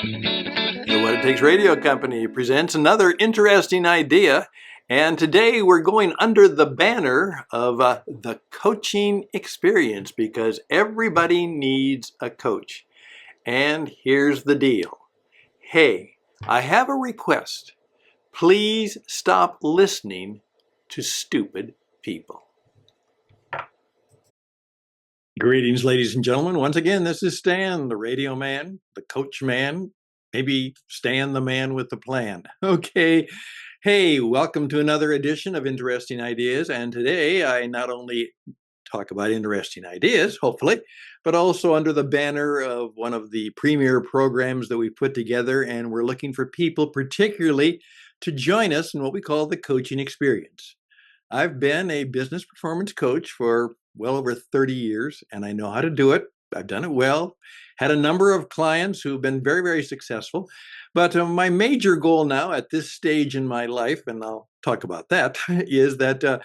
The What It Takes Radio Company presents another interesting idea. And today we're going under the banner of the coaching experience because everybody needs a coach. And here's the deal. Hey, I have a request. Please stop listening to stupid people. Greetings, ladies and gentlemen. Once again, this is Stan, the radio man, the coach man, maybe Stan, the man with the plan. Okay. Hey, welcome to another edition of Interesting Ideas. And today I not only talk about interesting ideas, hopefully, but also under the banner of one of the premier programs that we put together. And we're looking for people, particularly, to join us in what we call the coaching experience. I've been a business performance coach for well over 30 years, and I know how to do it. I've done it well, had a number of clients who've been very, very successful. But my major goal now at this stage in my life, and I'll talk about that, is that,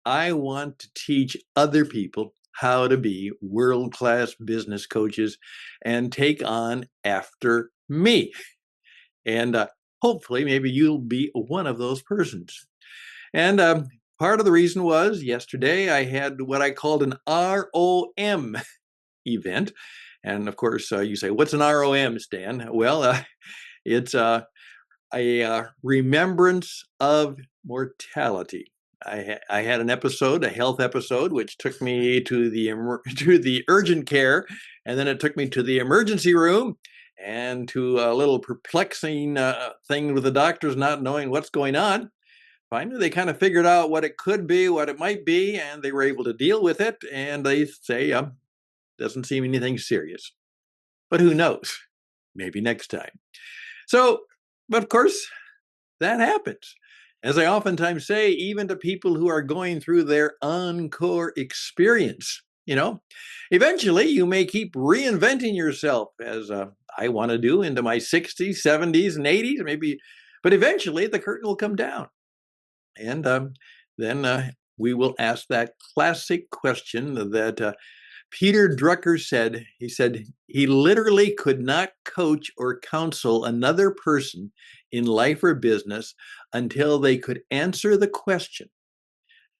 I want to teach other people how to be world-class business coaches and take on after me. And hopefully, maybe you'll be one of those persons. And part of the reason was yesterday I had what I called an ROM event. And of course, you say, what's an ROM, Stan? Well, it's a remembrance of mortality. I had an episode, a health episode, which took me to the urgent care, and then it took me to the emergency room, and to a little perplexing thing with the doctors not knowing what's going on. Finally, they kind of figured out what it could be, what it might be, and they were able to deal with it. And they say, doesn't seem anything serious. But who knows? Maybe next time. So, but of course, that happens. As I oftentimes say, even to people who are going through their encore experience, eventually you may keep reinventing yourself, as I want to do, into my 60s, 70s, and 80s, maybe. But eventually the curtain will come down. And then we will ask that classic question that Peter Drucker said. He said he literally could not coach or counsel another person in life or business until they could answer the question,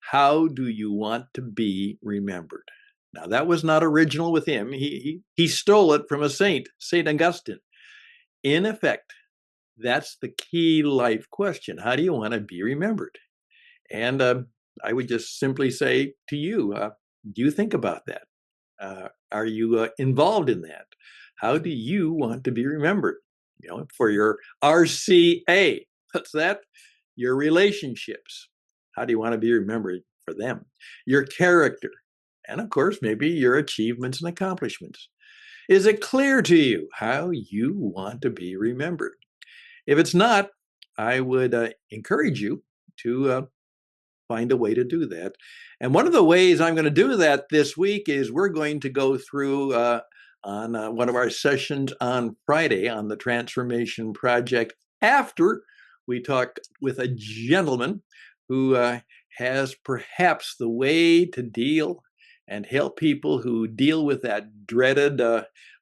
how do you want to be remembered? Now, that was not original with him. He stole it from a saint, St. Augustine. In effect, that's the key life question. How do you want to be remembered? And I would just simply say to you, do you think about that? Are you involved in that? How do you want to be remembered? For your RCA, what's that? Your relationships. How do you want to be remembered for them? Your character. And of course, maybe your achievements and accomplishments. Is it clear to you how you want to be remembered? If it's not, I would encourage you to find a way to do that. And one of the ways I'm going to do that this week is we're going to go through on one of our sessions on Friday on the Transformation Project after we talk with a gentleman who has perhaps the way to deal and help people who deal with that dreaded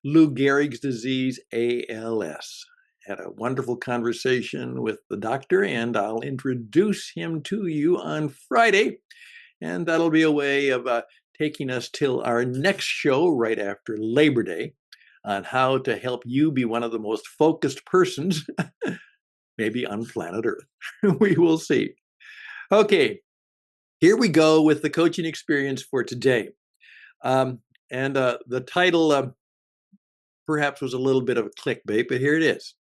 Lou Gehrig's disease, ALS. Had a wonderful conversation with the doctor, and I'll introduce him to you on Friday. And that'll be a way of taking us till our next show right after Labor Day on how to help you be one of the most focused persons, maybe on planet Earth. We will see. Okay, here we go with the coaching experience for today. And the title perhaps was a little bit of a clickbait, but here it is.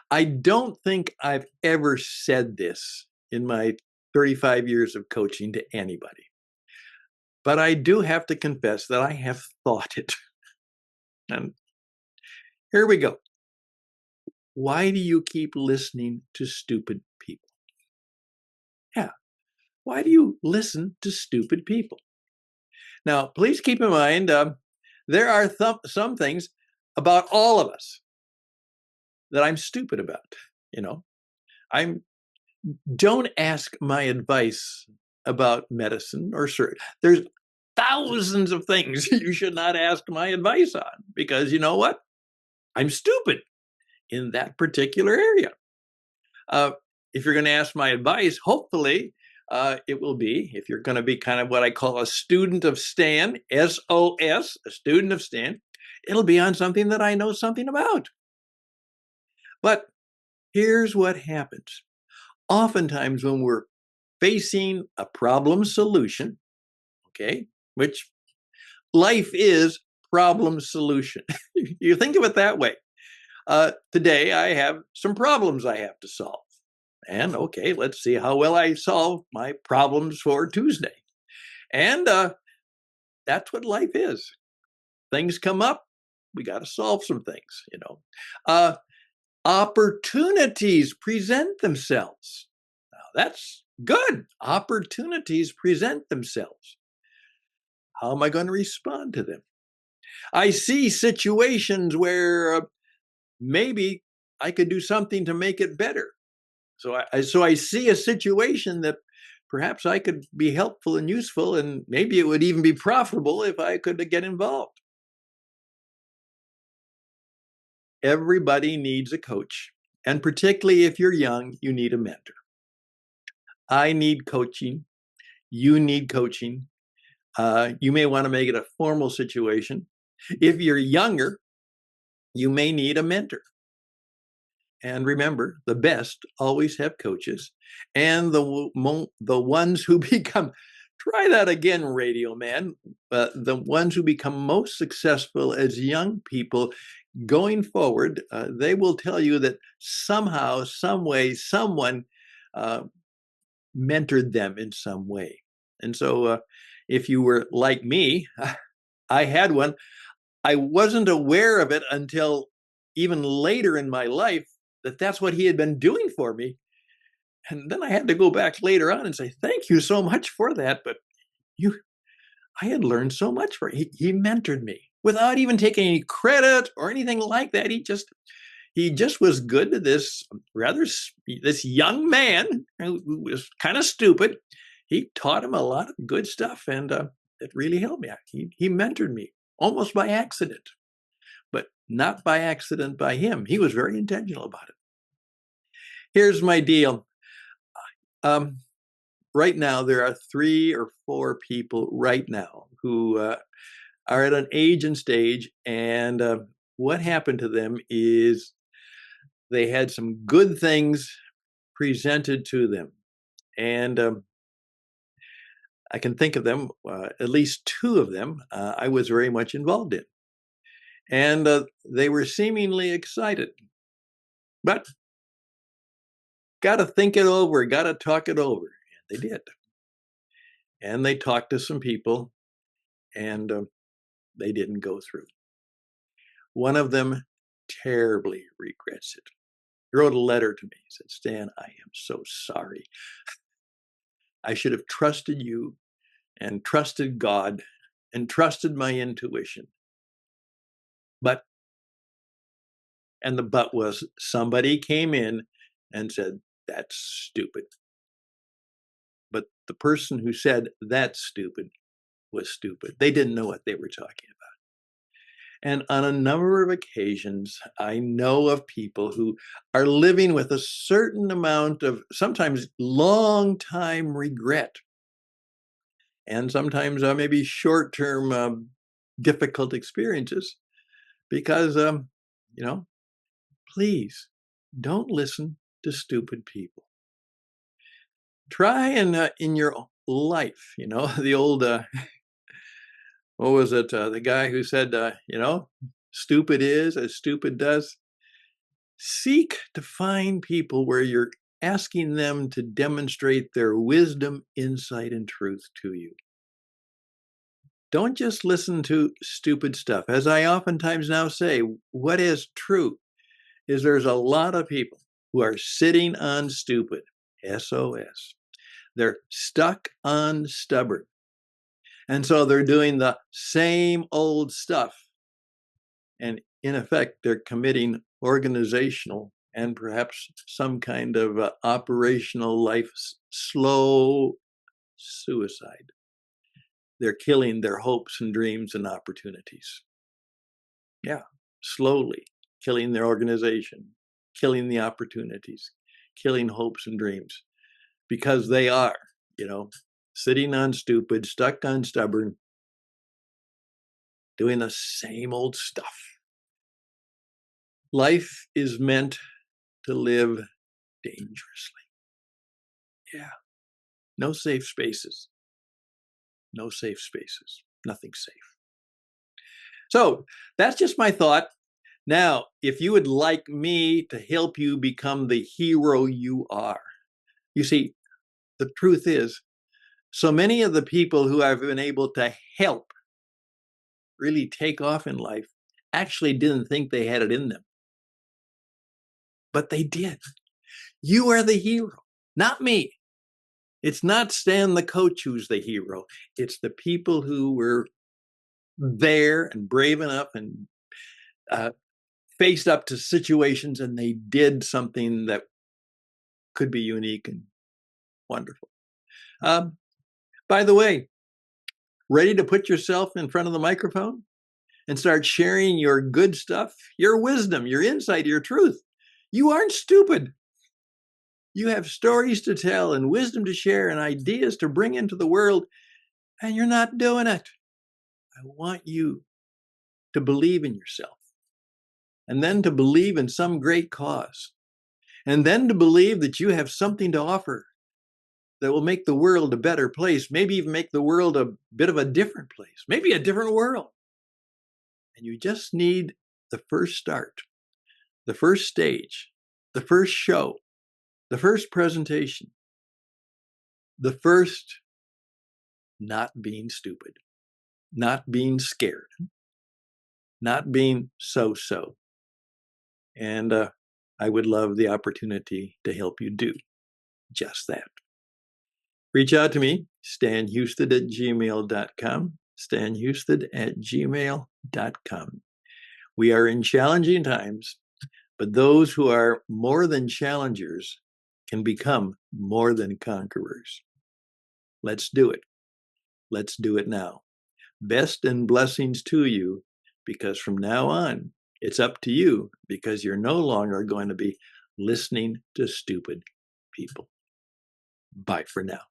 I don't think I've ever said this in my 35 years of coaching to anybody, but I do have to confess that I have thought it. And here we go. Why do you keep listening to stupid people? Yeah. Why do you listen to stupid people? Now, please keep in mind, there are some things about all of us that I'm stupid about. Don't ask my advice about medicine or surgery. There's thousands of things you should not ask my advice on, because you know what? I'm stupid in that particular area. Uh, if you're going to ask my advice, hopefully it will be, if you're going to be kind of what I call a student of Stan, SOS, a student of Stan, it'll be on something that I know something about. But here's what happens. Oftentimes when we're facing a problem solution, okay, which life is problem solution. You think of it that way. Today I have some problems I have to solve. And okay, let's see how well I solve my problems for Tuesday. And that's what life is. Things come up, we got to solve some things, you know. Opportunities present themselves. Now, that's good. Opportunities present themselves. How am I going to respond to them? I see situations where maybe I could do something to make it better. So I see a situation that perhaps I could be helpful and useful, and maybe it would even be profitable if I could get involved. Everybody needs a coach, and particularly if you're young, you need a mentor. I need coaching. You need coaching. You may want to make it a formal situation. If you're younger, you may need a mentor. And remember, the best always have coaches, and the ones who become, try that again, radio man, the ones who become most successful as young people going forward, they will tell you that somehow, some way, someone uh, mentored them in some way. And so if you were like me, I had one. I wasn't aware of it until even later in my life that that's what he had been doing for me. And then I had to go back later on and say, thank you so much for that. But you, I had learned so much from he mentored me without even taking any credit or anything like that. He just was good to this this young man who was kind of stupid. He taught him a lot of good stuff, and it really helped me. He mentored me almost by accident, but not by accident by him. He was very intentional about it. Here's my deal. Um, right now, there are 3 or 4 people right now who are at an age and stage, and what happened to them is they had some good things presented to them. And I can think of them, at least 2 of them, I was very much involved in. And they were seemingly excited, but got to think it over, got to talk it over. And they did. And they talked to some people, and they didn't go through. One of them terribly regrets it. He wrote a letter to me. He said, Stan, I am so sorry. I should have trusted you and trusted God and trusted my intuition. But, and the but was, somebody came in and said, that's stupid. But the person who said that's stupid was stupid. They didn't know what they were talking about. And on a number of occasions, I know of people who are living with a certain amount of sometimes long time regret, and sometimes maybe short term difficult experiences because, please don't listen to stupid people. Try and in your life, the old, what was it? The guy who said, stupid is as stupid does. Seek to find people where you're asking them to demonstrate their wisdom, insight, and truth to you. Don't just listen to stupid stuff. As I oftentimes now say, what is true is there's a lot of people who are sitting on stupid, SOS. They're stuck on stubborn. And so they're doing the same old stuff. And in effect, they're committing organizational and perhaps some kind of operational life slow suicide. They're killing their hopes and dreams and opportunities. Yeah, slowly. killing their organization, killing the opportunities, killing hopes and dreams, because they are, sitting on stupid, stuck on stubborn, doing the same old stuff. Life is meant to live dangerously. Yeah. No safe spaces. No safe spaces. Nothing safe. So that's just my thought. Now, if you would like me to help you become the hero you are, you see, the truth is, so many of the people who I've been able to help really take off in life actually didn't think they had it in them. But they did. You are the hero, not me. It's not Stan the coach who's the hero. It's the people who were there and brave enough and faced up to situations, and they did something that could be unique and wonderful. By the way, ready to put yourself in front of the microphone and start sharing your good stuff, your wisdom, your insight, your truth? You aren't stupid. You have stories to tell and wisdom to share and ideas to bring into the world, and you're not doing it. I want you to believe in yourself, and then to believe in some great cause, and then to believe that you have something to offer that will make the world a better place, maybe even make the world a bit of a different place, maybe a different world. And you just need the first start, the first stage, the first show, the first presentation, the first not being stupid, not being scared, not being so-so. And I would love the opportunity to help you do just that. Reach out to me, stanhusted@gmail.com, stanhusted@gmail.com. We are in challenging times, but those who are more than challengers can become more than conquerors. Let's do it. Let's do it now. Best and blessings to you, because from now on, it's up to you, because you're no longer going to be listening to stupid people. Bye for now.